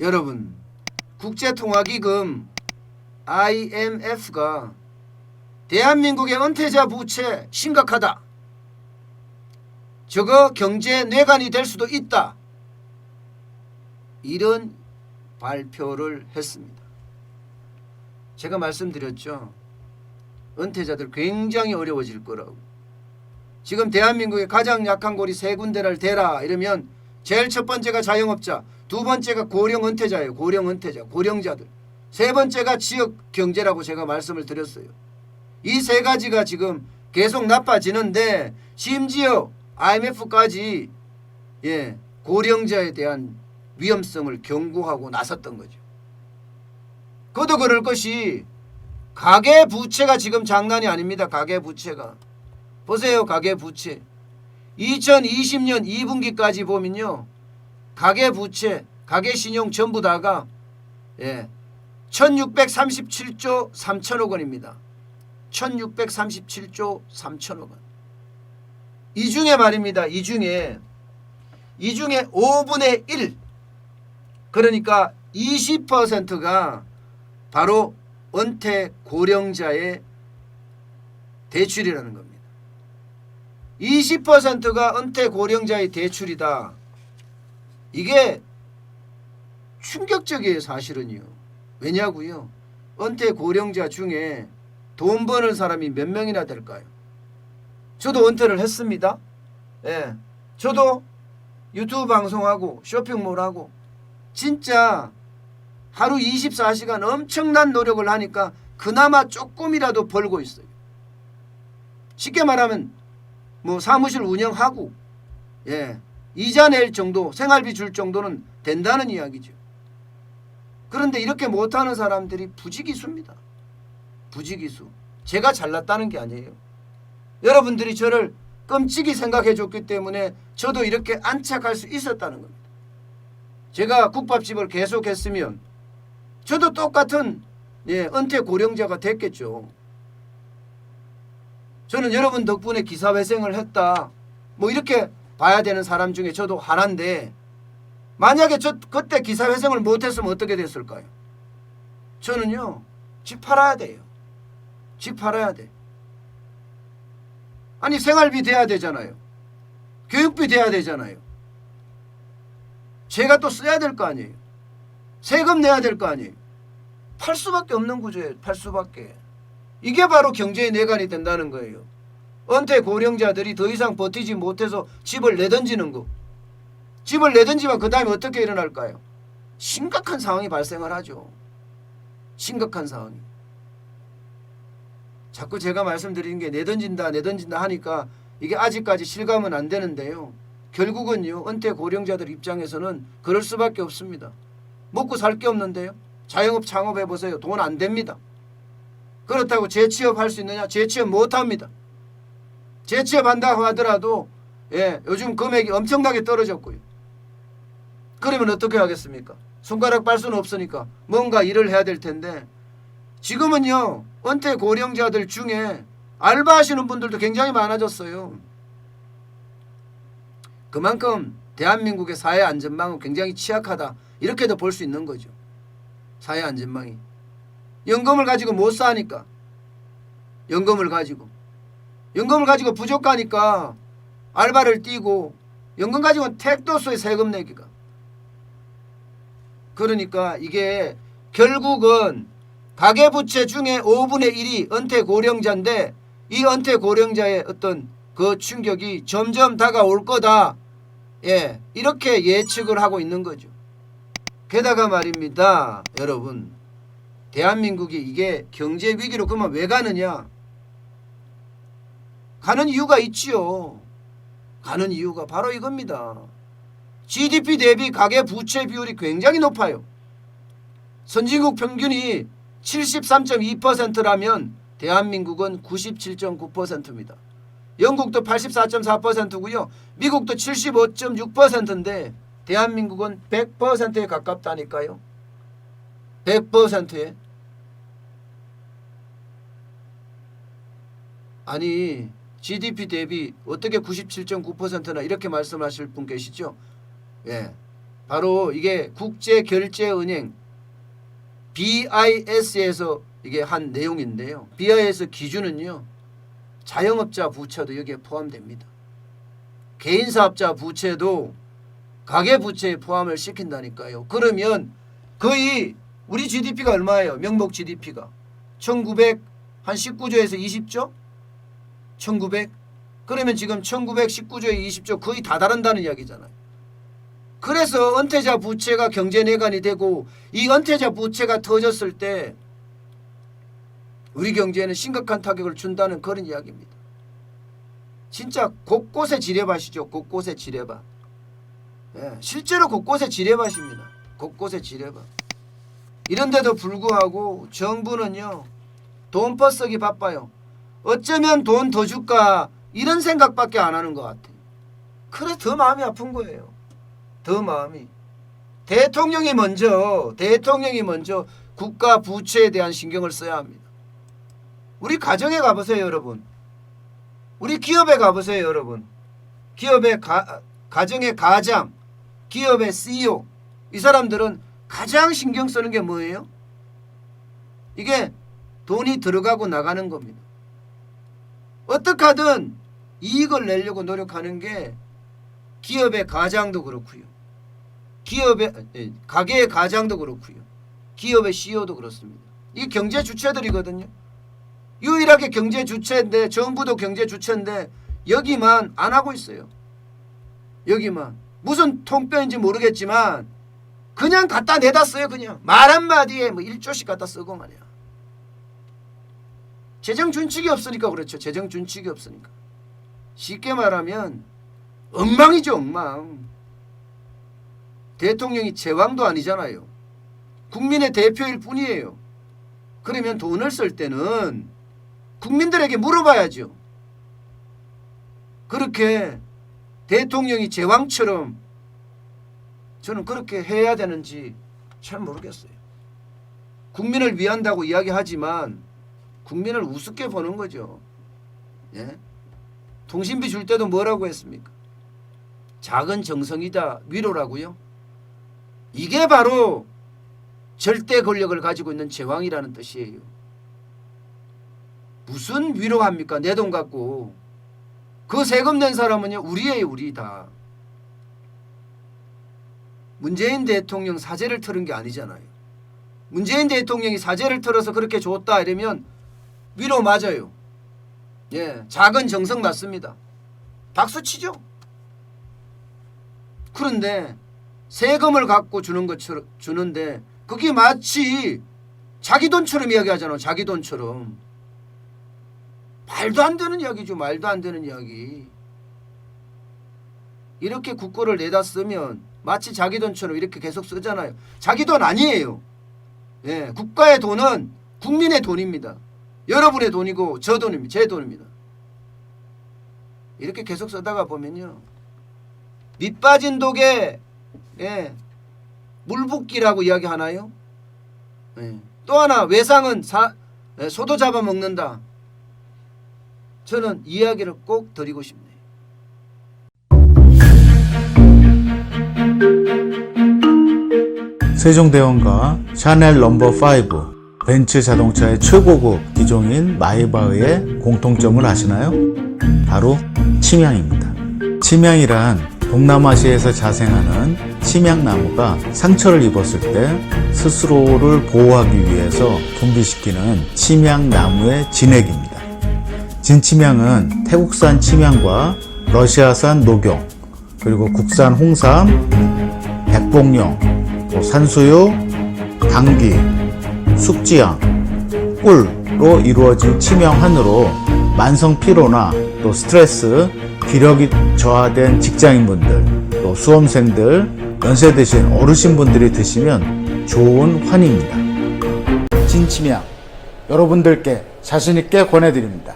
여러분, 국제통화기금 IMF가 대한민국의 은퇴자 부채 심각하다, 저거 경제 뇌관이 될 수도 있다, 이런 발표를 했습니다. 제가 말씀드렸죠. 은퇴자들 굉장히 어려워질 거라고. 지금 대한민국의 가장 약한 골이 세 군데를 대라 이러면 제일 첫 번째가 자영업자, 두 번째가 고령 은퇴자예요. 고령 은퇴자, 고령자들. 세 번째가 지역 경제라고 제가 말씀을 드렸어요. 이 세 가지가 지금 계속 나빠지는데 심지어 IMF까지 고령자에 대한 위험성을 경고하고 나섰던 거죠. 그도 그럴 것이 가계 부채가 지금 장난이 아닙니다. 가계 부채가. 보세요. 가계 부채. 2020년 2분기까지 보면요. 가계 부채, 가계 신용 전부 다가 1637조 3천억 원입니다. 1637조 3천억 원. 이 중에 말입니다. 이 중에 5분의 1, 그러니까 20%가 바로 은퇴 고령자의 대출이라는 겁니다. 20%가 은퇴 고령자의 대출이다. 이게 충격적이에요. 사실은요. 왜냐고요? 은퇴 고령자 중에 돈 버는 사람이 몇 명이나 될까요? 저도 은퇴를 했습니다. 저도 유튜브 방송하고 쇼핑몰하고 진짜 하루 24시간 엄청난 노력을 하니까 그나마 조금이라도 벌고 있어요. 쉽게 말하면 뭐 사무실 운영하고 이자 낼 정도, 생활비 줄 정도는 된다는 이야기죠. 그런데 이렇게 못하는 사람들이 부지기수입니다. 부지기수. 제가 잘났다는 게 아니에요. 여러분들이 저를 끔찍이 생각해 줬기 때문에 저도 이렇게 안착할 수 있었다는 겁니다. 제가 국밥집을 계속했으면 저도 똑같은 은퇴 고령자가 됐겠죠. 저는 여러분 덕분에 기사회생을 했다, 뭐 이렇게 봐야 되는 사람 중에 저도 하나인데, 만약에 저 그때 기사회생을 못했으면 어떻게 됐을까요? 저는요, 집 팔아야 돼요. 집 팔아야 돼. 아니 생활비 돼야 되잖아요. 교육비 돼야 되잖아요. 제가 또 써야 될 거 아니에요. 세금 내야 될 거 아니에요. 팔 수밖에 없는 구조예요. 팔 수밖에. 이게 바로 경제의 내관이 된다는 거예요. 은퇴 고령자들이 더 이상 버티지 못해서 집을 내던지는 거. 집을 내던지면 그 다음에 어떻게 일어날까요? 심각한 상황이 발생을 하죠. 심각한 상황이. 자꾸 제가 말씀드리는 게 내던진다 하니까 이게 아직까지 실감은 안 되는데요. 결국은요, 은퇴 고령자들 입장에서는 그럴 수밖에 없습니다. 먹고 살 게 없는데요. 자영업 창업해보세요. 돈 안 됩니다. 그렇다고 재취업할 수 있느냐? 재취업 못합니다. 재취업한다고 하더라도 요즘 금액이 엄청나게 떨어졌고요. 그러면 어떻게 하겠습니까? 손가락 빨 수는 없으니까 뭔가 일을 해야 될 텐데, 지금은요, 은퇴 고령자들 중에 알바하시는 분들도 굉장히 많아졌어요. 그만큼 대한민국의 사회 안전망은 굉장히 취약하다, 이렇게도 볼 수 있는 거죠. 사회 안전망이. 연금을 가지고 못 사니까, 연금을 가지고 부족하니까 알바를 뛰고, 연금 가지고는 택도 없어요. 세금 내기가. 그러니까 이게 결국은 가계부채 중에 5분의 1이 은퇴 고령자인데, 이 은퇴 고령자의 어떤 그 충격이 점점 다가올 거다, 이렇게 예측을 하고 있는 거죠. 게다가 말입니다, 여러분, 대한민국이 이게 경제 위기로 그러면 왜 가느냐? 가는 이유가 있지요. 가는 이유가 바로 이겁니다. GDP 대비 가계부채 비율이 굉장히 높아요. 선진국 평균이 73.2%라면 대한민국은 97.9%입니다. 영국도 84.4%고요. 미국도 75.6%인데 대한민국은 100%에 가깝다니까요. 100%에. 아니 GDP 대비 어떻게 97.9%나 이렇게 말씀하실 분 계시죠? 바로 이게 국제결제은행 BIS에서 이게 한 내용인데요. BIS 기준은요. 자영업자 부채도 여기에 포함됩니다. 개인사업자 부채도 가계부채에 포함을 시킨다니까요. 그러면 거의 우리 GDP가 얼마예요? 명목 GDP가 1919조에서 20조? 1900? 그러면 지금 1919조에 20조 거의 다 다른다는 이야기잖아요. 그래서 은퇴자 부채가 경제내관이 되고 이 은퇴자 부채가 터졌을 때 우리 경제에는 심각한 타격을 준다는 그런 이야기입니다. 진짜 곳곳에 지뢰밭이죠. 곳곳에 지뢰밭. 예, 실제로 곳곳에 지뢰밭입니다. 곳곳에 지뢰밭. 이런데도 불구하고 정부는요. 돈 퍼쓰기 바빠요. 어쩌면 돈 더 줄까 이런 생각밖에 안 하는 것 같아요. 그래 더 마음이 아픈 거예요. 더 마음이. 대통령이 먼저 국가 부채에 대한 신경을 써야 합니다. 우리 가정에 가보세요 여러분. 우리 기업에 가보세요 여러분. 기업의 가정의 가장, 기업의 CEO 이 사람들은 가장 신경 쓰는 게 뭐예요? 이게 돈이 들어가고 나가는 겁니다. 어떻게 하든 이익을 내려고 노력하는 게 기업의 가장도 그렇고요. 가게의 가장도 그렇고요. 기업의 CEO도 그렇습니다. 이 경제 주체들이거든요. 유일하게 경제 주체인데 정부도 경제 주체인데 여기만 안 하고 있어요. 여기만. 무슨 통뼈인지 모르겠지만 그냥 갖다 내다 써요. 그냥 말 한마디에 뭐 1조씩 갖다 쓰고 말이야. 재정 준칙이 없으니까 그렇죠. 재정 준칙이 없으니까. 쉽게 말하면 엉망이죠. 엉망. 대통령이 제왕도 아니잖아요. 국민의 대표일 뿐이에요. 그러면 돈을 쓸 때는 국민들에게 물어봐야죠. 그렇게 대통령이 제왕처럼 저는 그렇게 해야 되는지 잘 모르겠어요. 국민을 위한다고 이야기하지만 국민을 우습게 보는 거죠. 예? 통신비 줄 때도 뭐라고 했습니까? 작은 정성이다 위로라고요. 이게 바로 절대 권력을 가지고 있는 제왕이라는 뜻이에요. 무슨 위로합니까? 내 돈 갖고. 그 세금 낸 사람은요 우리예요. 우리 다. 문재인 대통령 사죄를 틀은 게 아니잖아요. 문재인 대통령이 사죄를 틀어서 그렇게 줬다 이러면 위로 맞아요. 예, 작은 정성 맞습니다. 박수 치죠. 그런데 세금을 갖고 주는 것처럼 주는데 그게 마치 자기 돈처럼 이야기하잖아요. 자기 돈처럼. 말도 안 되는 이야기죠. 말도 안 되는 이야기. 이렇게 국고를 내다 쓰면 마치 자기 돈처럼 이렇게 계속 쓰잖아요. 자기 돈 아니에요. 예, 국가의 돈은 국민의 돈입니다. 여러분의 돈이고 저 돈입니다. 제 돈입니다. 이렇게 계속 쓰다가 보면요. 밑 빠진 독에 예, 물붓기라고 이야기하나요? 예. 또 하나 외상은 소도 잡아먹는다. 저는 이야기를 꼭 드리고 싶네요. 세종대왕과 샤넬 넘버5 벤츠 자동차의 최고급 기종인 마이바흐의 공통점을 아시나요? 바로 침향입니다. 침향이란 동남아시아에서 자생하는 침향나무가 상처를 입었을 때 스스로를 보호하기 위해서 분비시키는 침향나무의 진액입니다. 진침향은 태국산 침향과 러시아산 녹용, 그리고 국산 홍삼, 백봉령, 또 산수유, 당귀, 숙지향, 꿀로 이루어진 침향환으로 만성 피로나 또 스트레스, 기력이 저하된 직장인분들, 또 수험생들, 연세 드신 어르신분들이 드시면 좋은 환입니다. 진침향 여러분들께 자신있게 권해드립니다.